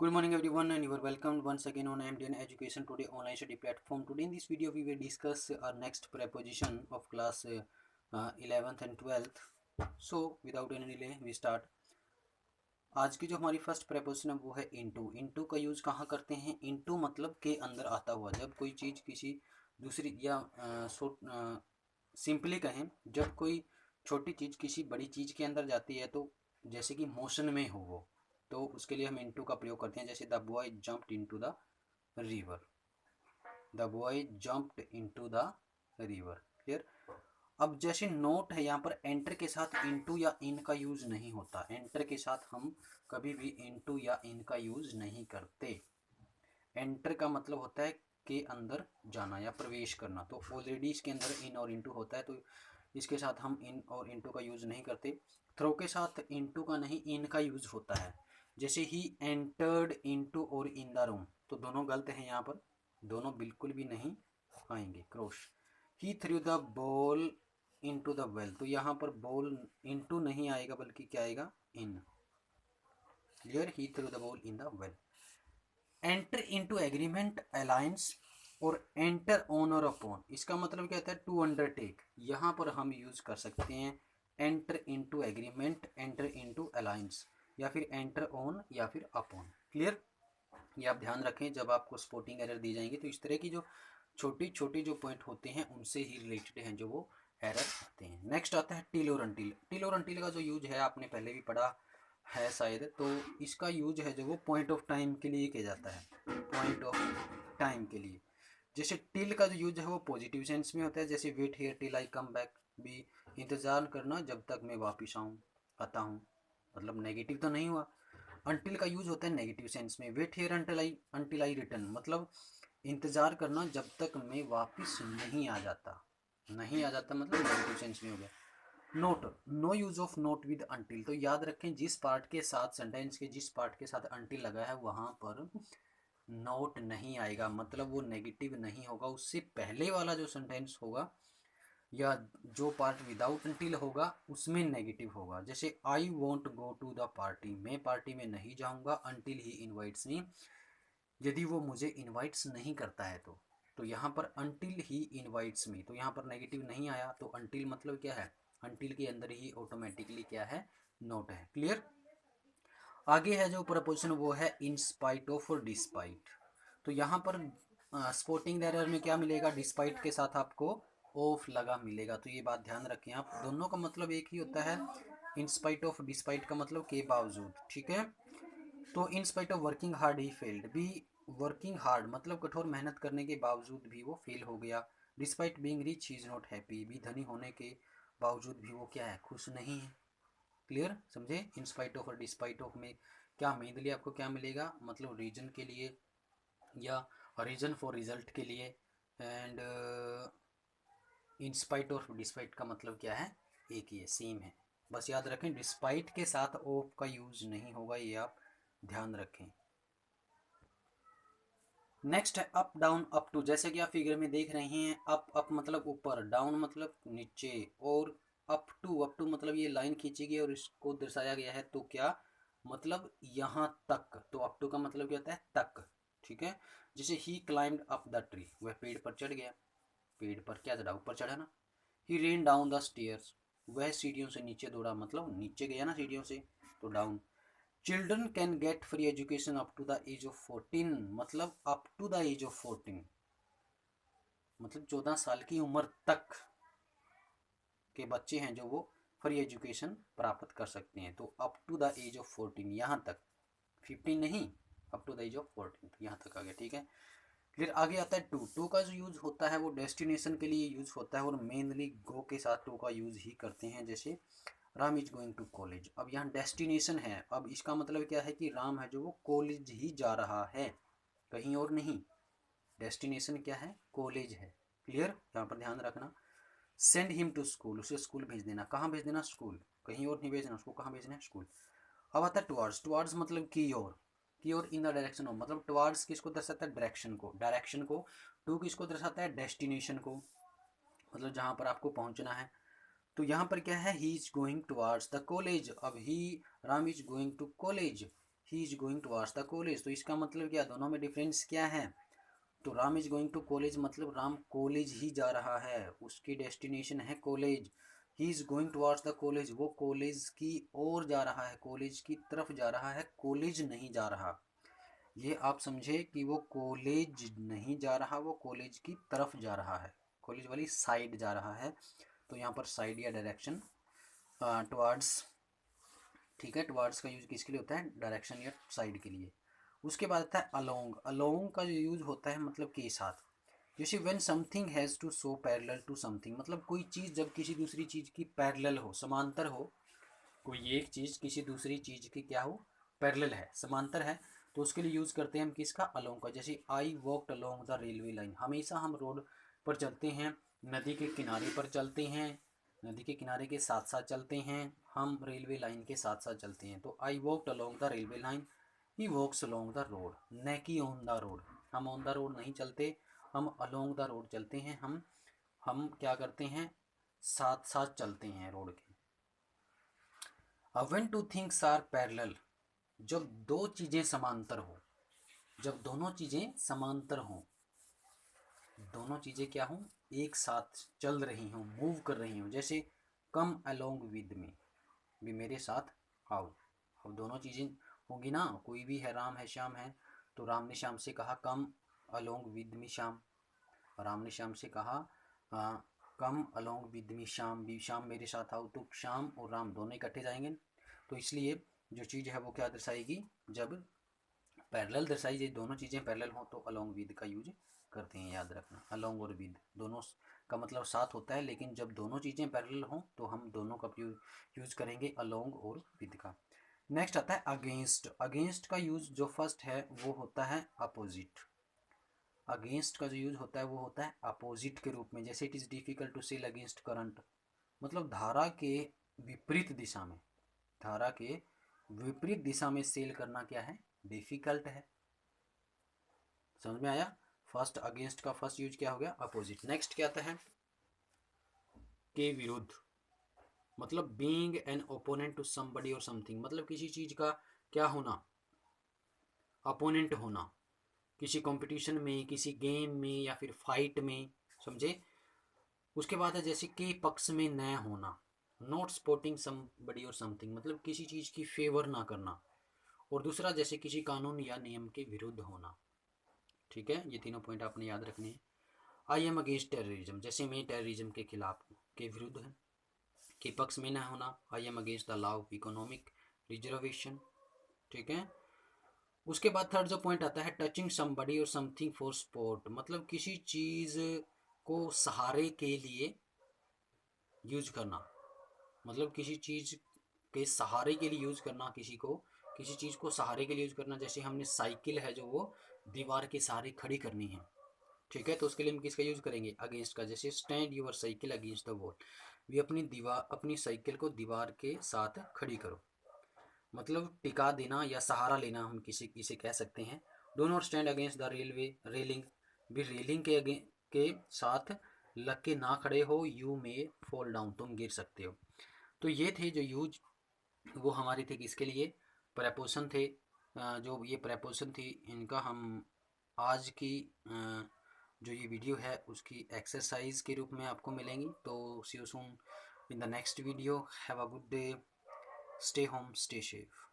Good morning everyone and you are welcome once again on MDN Education Today online study platform. Today in this video we will discuss our next preposition of class 11th and 12th. So without any delay we start. आज की जो हमारी first preposition है वो है into. into का use कहाँ करते हैं? into मतलब के अंदर आता हुआ, जब कोई चीज़ किसी दूसरी या सिंपली कहें जब कोई छोटी चीज़ किसी बड़ी चीज़ के अंदर जाती है तो जैसे कि मोशन में हो वो, तो उसके लिए हम इनटू का प्रयोग करते हैं। जैसे the boy jumped into the river, the boy jumped into the river. Clear. अब जैसे नोट है, यहाँ पर एंटर के साथ इनटू या इन का यूज नहीं होता। एंटर के साथ हम कभी भी इनटू या इन का यूज नहीं करते। एंटर का मतलब होता है के अंदर जाना या प्रवेश करना, तो ऑलरेडी इसके अंदर इन और इनटू होता है, तो इसके साथ हम इन और इनटू का यूज नहीं करते। थ्रो के साथ इनटू का नहीं इन का यूज होता है। जैसे ही एंटर्ड इनटू और इन द रूम, तो दोनों गलत हैं, यहाँ पर दोनों बिल्कुल भी नहीं आएंगे। Cross. He threw the ball into the well, तो यहाँ पर बॉल इनटू नहीं आएगा बल्कि क्या आएगा? In. Clear. He threw the ball in the well. Enter into agreement, alliance और एंटर ऑन और अपॉन, इसका मतलब क्या होता है? To undertake. यहाँ पर हम यूज कर सकते हैं enter into agreement, enter into alliance, या फिर एंटर ऑन या फिर अपॉन। क्लियर। ये आप ध्यान रखें, जब आपको स्पोर्टिंग एरर दी जाएंगी तो इस तरह की जो छोटी छोटी जो पॉइंट होते हैं उनसे ही रिलेटेड हैं जो वो एरर आते हैं। नेक्स्ट आता है टिल और अनटिल। टिल और अनटिल का जो यूज है आपने पहले भी पढ़ा है शायद, तो इसका यूज है जो वो पॉइंट ऑफ टाइम के लिए किया जाता है। पॉइंट ऑफ टाइम के लिए। जैसे टिल का जो यूज है वो पॉजिटिव सेंस में होता है, जैसे wait here till I come back, भी इंतजार करना जब तक मैं वापिस आता हूँ, मतलब नेगेटिव तो नहीं हुआ। अनटिल का यूज होता है नेगेटिव सेंस में, wait here until I return, मतलब इंतजार करना जब तक मैं वापिस नहीं आ जाता। नहीं आ जाता मतलब नेगेटिव सेंस में हो गया। Note, no use of not with until, तो याद रखें जिस पार्ट के साथ सेंटेंस के जिस पार्ट के साथ अंटिल लगा है वहां पर नोट नहीं आएगा, मतलब वो नेगेटिव नहीं होगा। उससे पहले वाला जो सेंटेंस होगा या जो पार्ट विदाउट अंटिल होगा उसमें नेगेटिव होगा। जैसे I won't go to the party, मैं पार्टी में नहीं जाऊंगा अंटिल ही इन्वाइट्स मी, यदि वो मुझे इन्वाइट्स नहीं करता है तो यहाँ पर अंटिल ही इन्वाइट्स मी, तो यहाँ पर नेगेटिव नहीं आया, तो अंटिल मतलब क्या है? अंटिल के अंदर ही ऑटोमेटिकली क्या है? नोट है। क्लियर। आगे है जो प्रपोजिशन वो है इन स्पाइट ऑफ और डिस्पाइट, तो यहाँ पर स्पोर्टिंग एरर में क्या मिलेगा? डिस्पाइट के साथ आपको ऑफ लगा मिलेगा, तो ये बात ध्यान रखें आप, दोनों का मतलब एक ही होता है। इन स्पाइट ऑफ डिस्पाइट का मतलब के बावजूद। ठीक है। तो in spite of working hard he failed, भी वर्किंग हार्ड मतलब कठोर मेहनत करने के बावजूद भी वो फेल हो गया। Despite being rich he is not happy, भी धनी होने के बावजूद भी वो क्या है? खुश नहीं है। क्लियर। समझे। इन स्पाइट ऑफ और डिस्पाइट ऑफ में क्या मेनली आपको क्या मिलेगा? मतलब रीजन के लिए या रीजन फॉर रिजल्ट के लिए। And in spite of despite का मतलब क्या है? एक ही है, सेम है। बस याद रखें डिस्पाइट के साथ ऑफ का यूज नहीं होगा, ये आप ध्यान रखें। नेक्स्ट है अप डाउन अप टू, जैसे कि आप फिगर में देख रहे हैं, अप अप मतलब ऊपर, डाउन मतलब नीचे, और अप टू मतलब ये लाइन खींची गई और इसको दर्शाया गया है, तो क्या मतलब? यहाँ तक, तो अप टू का मतलब क्या होता है? तक। ठीक है। जैसे ही क्लाइंब्ड अप द ट्री, वह पेड़ पर चढ़ गया। पेड़ पर क्या चढ़ा? ऊपर चढ़ा ना। ही रेन डाउन द स्टेयर्स, वह सीढ़ियों से नीचे दौड़ा, मतलब नीचे गया ना सीढ़ियों से, तो down. Children can get free education up to the age of 14, मतलब up to the age of 14 मतलब 14 साल की उम्र तक के बच्चे हैं जो वो फ्री एजुकेशन प्राप्त कर सकते हैं, तो up to the age of 14, यहाँ तक, 15 नहीं, up to the age of 14, तो यहाँ तक आ गया। ठीक है। फिर आगे आता है टू। टू का जो यूज होता है वो डेस्टिनेशन के लिए यूज होता है, और मेनली गो के साथ टू का यूज ही करते हैं। जैसे Ram is going to college, अब यहाँ डेस्टिनेशन है, अब इसका मतलब क्या है कि राम है जो वो कॉलेज ही जा रहा है, कहीं और नहीं। डेस्टिनेशन क्या है? कॉलेज है। क्लियर। यहाँ पर ध्यान रखना। सेंड हिम टू स्कूल, उसे स्कूल भेज देना, कहाँ भेज देना? स्कूल, कहीं और नहीं भेजना उसको, कहाँ भेजना है? स्कूल। अब आता है टुवार्ड्स। टुवार्ड्स मतलब की ओर, की ओर इन द डायरेक्शन ऑफ, मतलब टुवार्ड्स किसको दर्शाता है? डायरेक्शन को, डायरेक्शन को। टू किसको दर्शाता है? डेस्टिनेशन को, मतलब जहाँ पर आपको पहुँचना है। तो यहाँ पर क्या है? He is going towards the college, अब he Ram is going to college, he is going towards the college. तो इसका मतलब क्या, दोनों में डिफरेंस क्या है? तो Ram is going to college मतलब राम कॉलेज ही जा रहा है, उसकी डेस्टिनेशन है college. He is going towards the college, वो कॉलेज की ओर जा रहा है, कॉलेज की तरफ जा रहा है, कॉलेज नहीं जा रहा। ये आप समझे कि वो कॉलेज नहीं जा रहा, वो कॉलेज की तरफ जा रहा है, कॉलेज वाली साइड जा रहा है। तो यहाँ पर साइड या डायरेक्शन, टुवर्ड्स, ठीक है। टुवर्ड्स का यूज किसके लिए होता है? डायरेक्शन या साइड के लिए। उसके बाद आता है अलोंग। अलोंग का जो यूज होता है मतलब के साथ। जैसे when something has to show parallel to something, मतलब कोई चीज़ जब किसी दूसरी चीज़ की पैरेलल हो, समांतर हो, कोई एक चीज़ किसी दूसरी चीज़ की क्या हो, पैरेलल है, समांतर है, तो उसके लिए यूज़ करते हैं हम किसका? अलोंग का। जैसे आई walked along the railway line, हमेशा हम रोड पर चलते हैं, नदी के किनारे पर चलते हैं, नदी के किनारे के साथ साथ चलते हैं, हम रेलवे लाइन के साथ साथ चलते हैं। तो I walked along the railway line, he walks along the road, न कि ऑन द रोड। हम ऑन द रोड नहीं चलते, हम अलोंग द रोड चलते हैं। हम क्या करते हैं? साथ साथ चलते हैं रोड के। When two things are parallel, जब दो चीज़ें समांतर हो, जब दोनों चीज़ें समांतर हों, दोनों चीज़ें क्या हों? एक साथ चल रही हों, मूव कर रही हों। जैसे कम अलोंग विद मी, भी मेरे साथ आओ। अब दोनों चीज़ें होंगी ना, कोई भी है, राम है श्याम है, तो राम ने श्याम से कहा come along with me Shyam, Ram ने श्याम से कहा come along with me Shyam, भी श्याम मेरे साथ आओ। तो श्याम और राम दोनों इकट्ठे जाएंगे, तो इसलिए जो चीज़ है वो क्या दर्शाएगी? जब पैरेलल दर्शाई जाए, दोनों चीज़ें पैरेलल हों तो अलोंग विद का यूज करते हैं, याद रखना। अलोंग और विद दोनों का मतलब साथ होता है, लेकिन जब दोनों चीज़ें पैरेलल हों तो हम दोनों का यूज करेंगे, अलोंग और विद का। नेक्स्ट आता है अगेंस्ट। अगेंस्ट का यूज जो फर्स्ट है वो होता है अपोजिट। अगेंस्ट का जो यूज होता है वो होता है अपोजिट के रूप में। जैसे it is difficult to sail against current, मतलब धारा के विपरीत दिशा में, धारा के विपरीत दिशा में सेल करना क्या है? डिफिकल्ट है। समझ में आया? फर्स्ट अगेंस्ट का फर्स्ट यूज क्या हो गया? अपोजिट। नेक्स्ट क्या आता है? के विरुद्ध, मतलब being an opponent to somebody or something, मतलब किसी चीज का क्या होना? अपोनेंट होना, किसी कंपटीशन में, किसी गेम में या फिर फाइट में, समझे? उसके बाद है जैसे के पक्ष में न होना, not supporting somebody or something, मतलब किसी चीज की फेवर ना करना। और दूसरा जैसे किसी कानून या नियम के विरुद्ध होना। ठीक है, ये तीनों पॉइंट आपने याद रखने हैं। आई एम अगेंस्ट टेररिज्म, जैसे मैं टेररिज्म के खिलाफ हूँ, के विरुद्ध है, के पक्ष में न होना। I am against the law of economic reservation. ठीक है। उसके बाद थर्ड जो पॉइंट आता है touching somebody or something for support, मतलब किसी चीज को सहारे के लिए यूज करना, मतलब किसी चीज के सहारे के लिए यूज करना, किसी को किसी चीज को सहारे के लिए यूज करना। जैसे हमने साइकिल है जो वो दीवार के सहारे खड़ी करनी है, ठीक है, तो उसके लिए हम किसका यूज करेंगे? अगेंस्ट का। जैसे stand your cycle against the wall, भी अपनी साइकिल को दीवार के साथ खड़ी करो, मतलब टिका देना या सहारा लेना, हम किसी इसे कह सकते हैं। Do not stand against the railway railing, भी रेलिंग के साथ लग के ना खड़े हो, यू मे फॉल डाउन, तुम गिर सकते हो। तो ये थे जो यूज, वो हमारे थे किसके लिए? प्रेपोजिशन थे। जो ये प्रेपोजिशन थी इनका हम आज की जो ये वीडियो है उसकी एक्सरसाइज के रूप में आपको मिलेंगी। तो see you soon in the next video. Have a good day, stay home, stay safe.